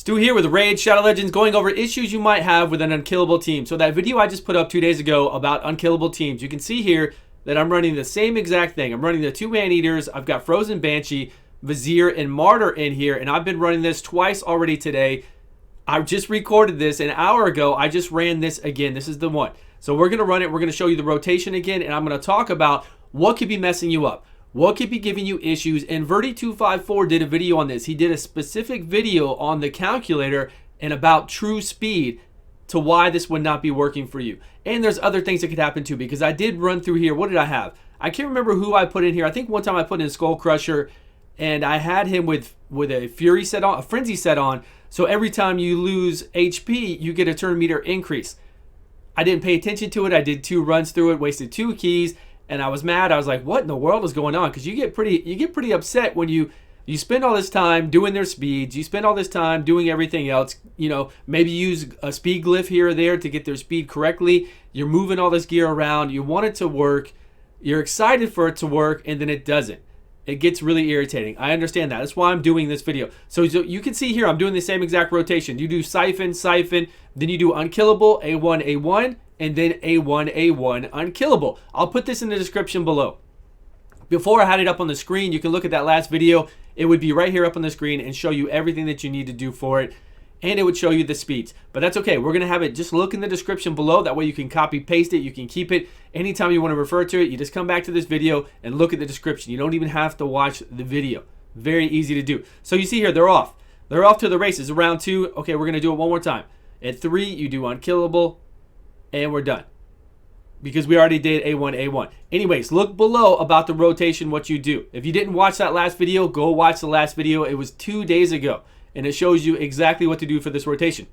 Stu here with Raid Shadow Legends, going over issues you might have with an unkillable team. So that video I just put up 2 days ago about unkillable teams, you can see here that I'm running the same exact thing. I'm running the 2 maneaters. I've got Frozen Banshee, Vizier, and Martyr in here, and I've been running this twice already today. I just recorded this an hour ago. I just ran this again. This is the one. So we're going to run it. We're going to show you the rotation again, and I'm going to talk about what could be messing you up. What could be giving you issues? And Verdi254 did a video on this. He did a specific video on the calculator and about true speed to why this would not be working for you. And there's other things that could happen too, because I did run through here. What did I have? I can't remember who I put in here. I think one time I put in Skull Crusher, and I had him with a Fury set on, a Frenzy set on. So every time you lose HP, you get a turn meter increase. I didn't pay attention to it. I did 2 runs through it, wasted 2 keys. And I was mad. I was like, what in the world is going on? Because you get pretty upset when you spend all this time doing their speeds. You spend all this time doing everything else. You know, maybe use a speed glyph here or there to get their speed correctly. You're moving all this gear around. You want it to work. You're excited for it to work, and then it doesn't. It gets really irritating. I understand that. That's why I'm doing this video. So you can see here, I'm doing the same exact rotation. You do Syphon, Syphon, then you do Unkillable, A1, A1, and then A1, A1, Unkillable. I'll put this in the description below. Before I had it up on the screen, you can look at that last video. It would be right here up on the screen and show you everything that you need to do for it. And it would show you the speeds. But that's okay. We're going to have it. Just look in the description below. That way you can copy paste it. You can keep it. Anytime you want to refer to it, you just come back to this video and look at the description. You don't even have to watch the video. Very easy to do. So you see here, they're off. They're off to the races. Round 2. Okay, we're going to do it one more time. At 3, you do Unkillable. And we're done. Because we already did A1, A1. Anyways, look below about the rotation, what you do. If you didn't watch that last video, go watch the last video. It was 2 days ago. And it shows you exactly what to do for this rotation.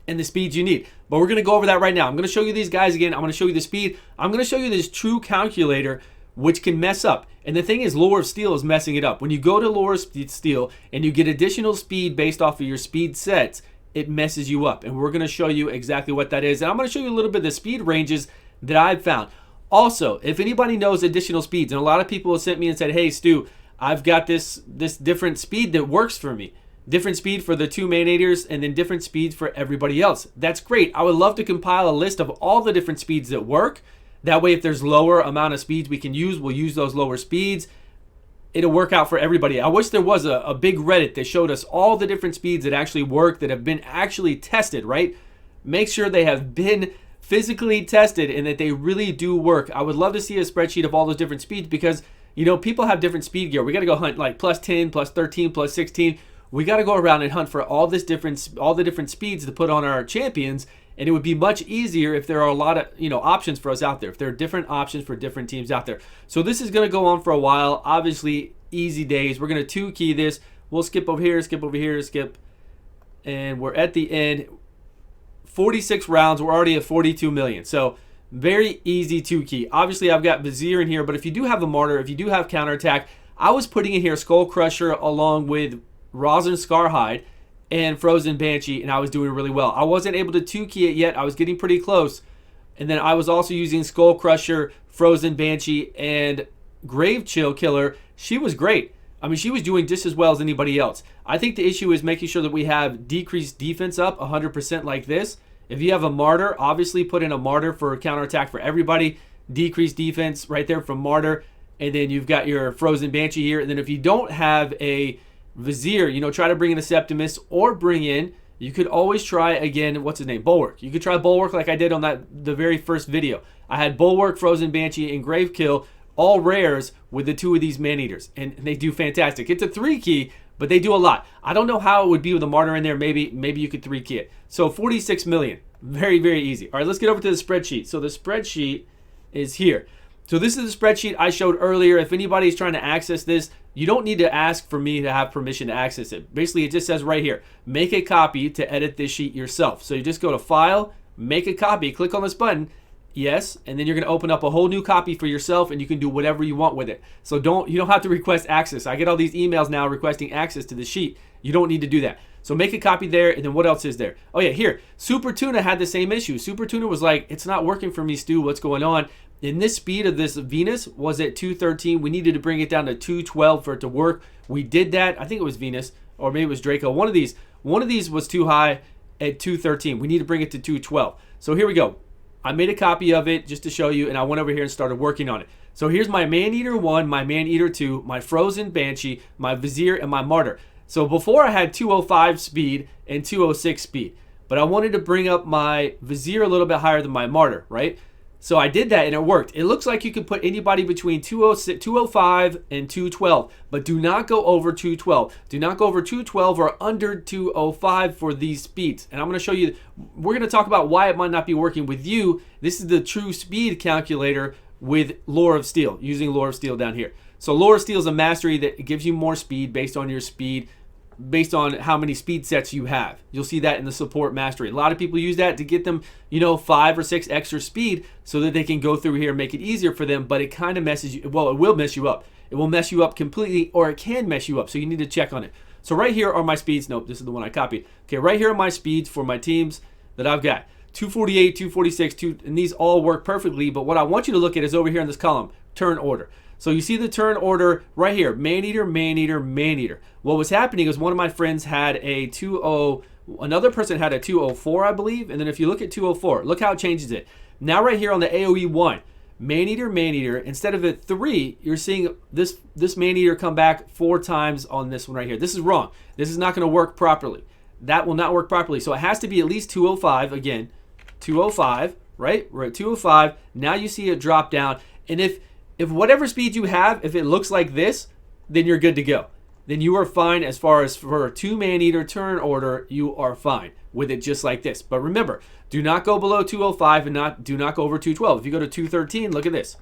And the speeds you need. But we're going to go over that right now. I'm going to show you these guys again. I'm going to show you the speed. I'm going to show you this true calculator, which can mess up. And the thing is, Lore of Steel is messing it up. When you go to Lore of Steel and you get additional speed based off of your speed sets, it messes you up. And we're going to show you exactly what that is. And I'm going to show you a little bit of the speed ranges that I've found. Also, if anybody knows additional speeds, and a lot of people have sent me and said, hey, Stu, I've got this different speed that works for me. Different speed for the 2 maneaters and then different speeds for everybody else. That's great. I would love to compile a list of all the different speeds that work. That way, if there's lower amount of speeds we can use, we'll use those lower speeds. It'll work out for everybody. I wish there was a big Reddit that showed us all the different speeds that actually work, that have been actually tested, right? Make sure they have been physically tested and that they really do work. I would love to see a spreadsheet of all those different speeds because, you know, people have different speed gear. We got to go hunt like plus 10, plus 13, plus 16. We got to go around and hunt for all the different speeds to put on our champions. And it would be much easier if there are a lot of, you know, options for us out there. If there are different options for different teams out there. So this is going to go on for a while. Obviously, easy days. We're going to 2 key this. We'll skip over here, skip over here, skip. And we're at the end. 46 rounds. We're already at 42 million. So very easy 2 key. Obviously, I've got Vizier in here. But if you do have a Martyr, if you do have counterattack, I was putting in here Skull Crusher along with Rosin Scarhide and Frozen Banshee, and I was doing really well. I wasn't able to 2 key it yet. I was getting pretty close. And then I was also using Skull Crusher, Frozen Banshee, and Grave Chill Killer. She was great. I mean, she was doing just as well as anybody else. I think the issue is making sure that we have decreased defense up 100% like this. If you have a Martyr, obviously put in a Martyr for counterattack for everybody. Decreased defense right there from Martyr. And then you've got your Frozen Banshee here. And then if you don't have a Vizier, you know, try to bring in a Septimus or bring in, you could always try again, what's his name? Bulwark. You could try Bulwark like I did on the very first video. I had Bulwark, Frozen Banshee, and Grave Kill, all rares with the 2 of these maneaters, and they do fantastic. It's a 3 key, but they do a lot. I don't know how it would be with a Martyr in there. Maybe you could 3 key it. So 46 million. Very, very easy. All right, let's get over to the spreadsheet. So the spreadsheet is here. So this is the spreadsheet I showed earlier. If anybody's trying to access this, you don't need to ask for me to have permission to access it. Basically, it just says right here, make a copy to edit this sheet yourself. So you just go to File, Make a Copy, click on this button, yes, and then you're going to open up a whole new copy for yourself, and you can do whatever you want with it. So you don't have to request access. I get all these emails now requesting access to the sheet. You don't need to do that. So make a copy there, and then what else is there? Oh yeah, here, Super Tuna had the same issue. Super Tuna was like, it's not working for me, Stu, what's going on? And this speed of this Venus was at 213. We needed to bring it down to 212 for it to work. We did that. I think it was Venus, or maybe it was Draco. One of these One of these was too high at 213. We need to bring it to 212. So here we go. I made a copy of it just to show you, and I went over here and started working on it. So here's my Maneater 1, my Maneater 2, my Frozen Banshee, my Vizier, and my Martyr. So before I had 205 speed and 206 speed, but I wanted to bring up my Vizier a little bit higher than my Martyr, right? So I did that and it worked. It looks like you can put anybody between 205 and 212, but do not go over 212. Do not go over 212 or under 205 for these speeds. And I'm going to show you, we're going to talk about why it might not be working with you. This is the true speed calculator with Lore of Steel, using Lore of Steel down here. So Lore of Steel is a mastery that gives you more speed based on your speed, based on how many speed sets you have. You'll see that in the support mastery. A lot of people use that to get them, 5 or 6 extra speed so that they can go through here and make it easier for them, but it kind of messes you, well, it will mess you up. It will mess you up completely, or it can mess you up, so you need to check on it. So right here are my speeds. Nope, this is the one I copied. Okay, right here are my speeds for my teams that I've got. 248, 246, and these all work perfectly, but what I want you to look at is over here in this column, turn order. So you see the turn order right here, Maneater, Maneater, Maneater. What was happening is one of my friends had a 20, another person had a 204, I believe, and then if you look at 204, look how it changes it. Now right here on the AoE 1, Maneater, Maneater, instead of at 3, you're seeing this Maneater come back 4 times on this one right here. This is wrong. This is not going to work properly. That will not work properly. So it has to be at least 205, again, 205, right? We're at 205. Now you see it drop down, and if whatever speed you have, if it looks like this, then you're good to go. Then you are fine as far as for a 2 Maneater turn order, you are fine with it just like this. But remember, do not go below 205 and do not go over 212. If you go to 213, look at this.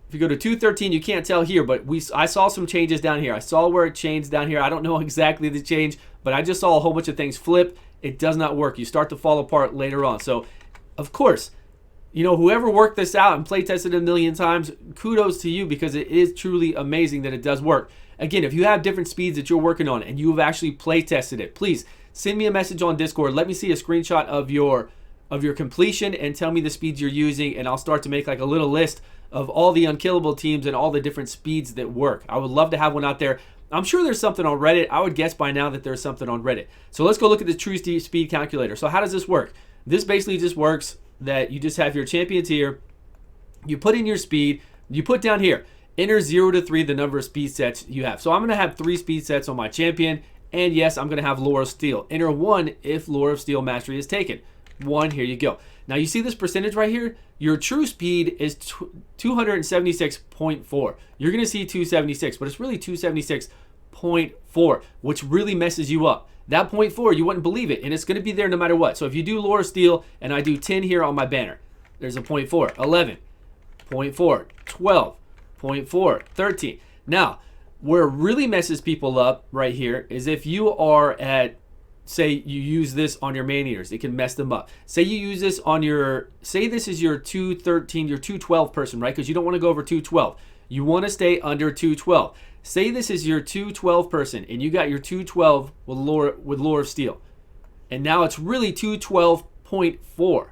If you go to 213, you can't tell here, but I saw some changes down here. I saw where it changed down here. I don't know exactly the change, but I just saw a whole bunch of things flip. It does not work. You start to fall apart later on. So, of course, whoever worked this out and play tested it a million times, kudos to you, because it is truly amazing that it does work. Again, if you have different speeds that you're working on and you have actually play tested it, please send me a message on Discord. Let me see a screenshot of your completion and tell me the speeds you're using, and I'll start to make like a little list of all the Unkillable teams and all the different speeds that work. I would love to have one out there. I'm sure there's something on Reddit. I would guess by now that there's something on Reddit. So let's go look at the true speed calculator. So how does this work? This basically just works that you just have your champions here, you put in your speed, you put down here, enter 0 to 3 the number of speed sets you have. So I'm going to have 3 speed sets on my champion, and yes, I'm going to have Lore of Steel. Enter 1 if Lore of Steel mastery is taken. 1, here you go. Now you see this percentage right here? Your true speed is 276.4. You're going to see 276, but it's really 276.4, which really messes you up. That 0.4, you wouldn't believe it, and it's going to be there no matter what. So if you do Lore of Steel, and I do 10 here on my banner, there's a 0.4, 11, 0.4, 12, 0.4, 13. Now, where it really messes people up right here is if you are at, say you use this on your Maneaters, it can mess them up. Say you use this on say this is your 213, your 212 person, right? Because you don't want to go over 212. You want to stay under 212. Say this is your 212 person, and you got your 212 with Lore of Steel. And now it's really 212.4.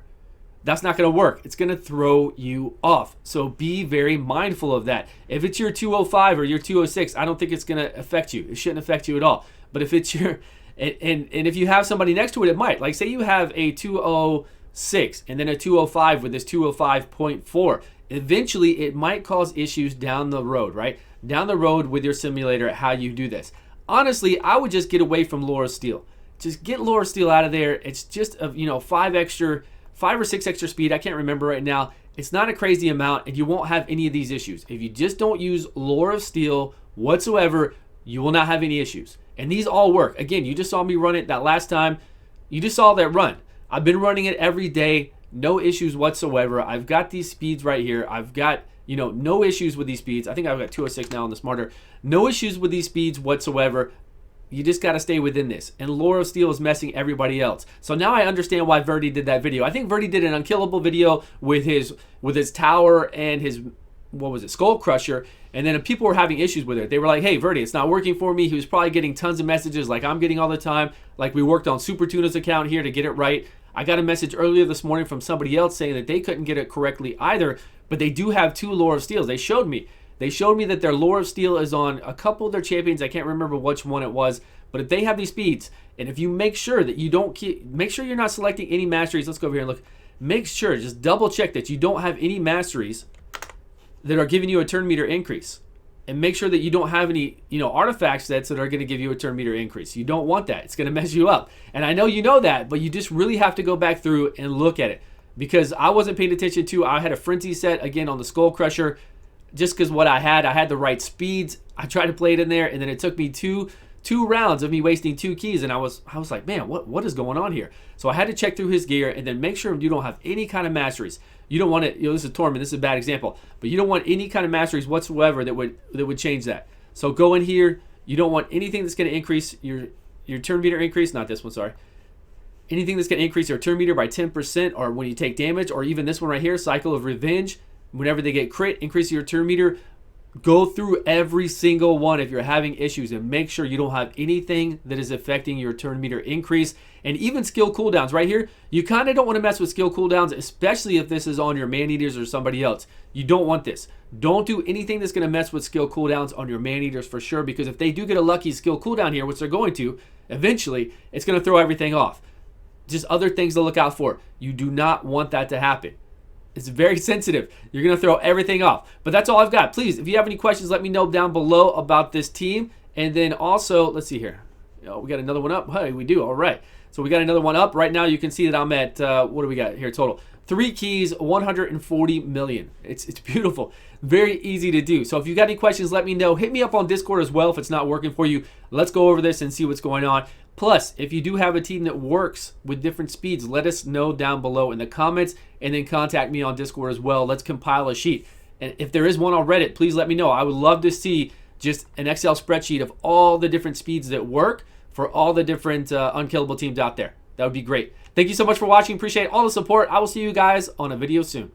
That's not going to work. It's going to throw you off. So be very mindful of that. If it's your 205 or your 206, I don't think it's going to affect you. It shouldn't affect you at all. But if it's your, and if you have somebody next to it, it might. Like say you have a 206 and then a 205 with this 205.4. Eventually, it might cause issues down the road, right? Down the road with your simulator, how you do this. Honestly, I would just get away from Lore of Steel. Just get Lore of Steel out of there. It's just a 5 or 6 extra speed. I can't remember right now. It's not a crazy amount, and you won't have any of these issues. If you just don't use Lore of Steel whatsoever, you will not have any issues. And these all work. Again, you just saw me run it that last time. You just saw that run. I've been running it every day. No issues whatsoever. I've got these speeds right here. I've got, no issues with these speeds. I think I've got 206 now on the Smarter. No issues with these speeds whatsoever. You just got to stay within this. And Lore of Steel is messing everybody else. So now I understand why Verdi did that video. I think Verdi did an Unkillable video with his tower and his, Skull Crusher. And then people were having issues with it. They were like, hey, Verdi, it's not working for me. He was probably getting tons of messages like I'm getting all the time. Like we worked on Super Tuna's account here to get it right. I got a message earlier this morning from somebody else saying that they couldn't get it correctly either, but they do have 2 Lore of Steels. They showed me They showed me that their Lore of Steel is on a couple of their champions. I can't remember which one it was, but if they have these speeds, and if you make sure that you don't make sure you're not selecting any masteries. Let's go over here and look. Make sure, just double check that you don't have any masteries that are giving you a turn meter increase. And make sure that you don't have any, artifact sets that are going to give you a turn meter increase. You don't want that. It's going to mess you up. And I know you know that, but you just really have to go back through and look at it. Because I wasn't paying attention to, I had a Frenzy set, again, on the Skull Crusher. Just because what I had the right speeds. I tried to play it in there, and then it took me two rounds of me wasting 2 keys, and I was like, man, what is going on here? So I had to check through his gear, and then make sure you don't have any kind of masteries. You don't want it, this is Torment, this is a bad example, but you don't want any kind of masteries whatsoever that would change that. So go in here, you don't want anything that's going to increase your turn meter increase, not this one, sorry. Anything that's going to increase your turn meter by 10%, or when you take damage, or even this one right here, Cycle of Revenge, whenever they get crit, increase your turn meter. Go through every single one if you're having issues and make sure you don't have anything that is affecting your turn meter increase. And even skill cooldowns right here, you kind of don't want to mess with skill cooldowns, especially if this is on your man-eaters or somebody else. You don't want this. Don't do anything that's going to mess with skill cooldowns on your man-eaters for sure, because if they do get a lucky skill cooldown here, which they're going to, eventually, it's going to throw everything off. Just other things to look out for. You do not want that to happen. It's very sensitive. You're going to throw everything off. But that's all I've got. Please, if you have any questions, let me know down below about this team. And then also, let's see here. Oh, we got another one up. Hey, we do. All right. So we got another one up. Right now, you can see that I'm at, what do we got here total? 3 keys, 140 million. It's beautiful. Very easy to do. So if you got any questions, let me know. Hit me up on Discord as well if it's not working for you. Let's go over this and see what's going on. Plus, if you do have a team that works with different speeds, let us know down below in the comments, and then contact me on Discord as well. Let's compile a sheet. And if there is one on Reddit, please let me know. I would love to see just an Excel spreadsheet of all the different speeds that work for all the different unkillable teams out there. That would be great. Thank you so much for watching. Appreciate all the support. I will see you guys on a video soon.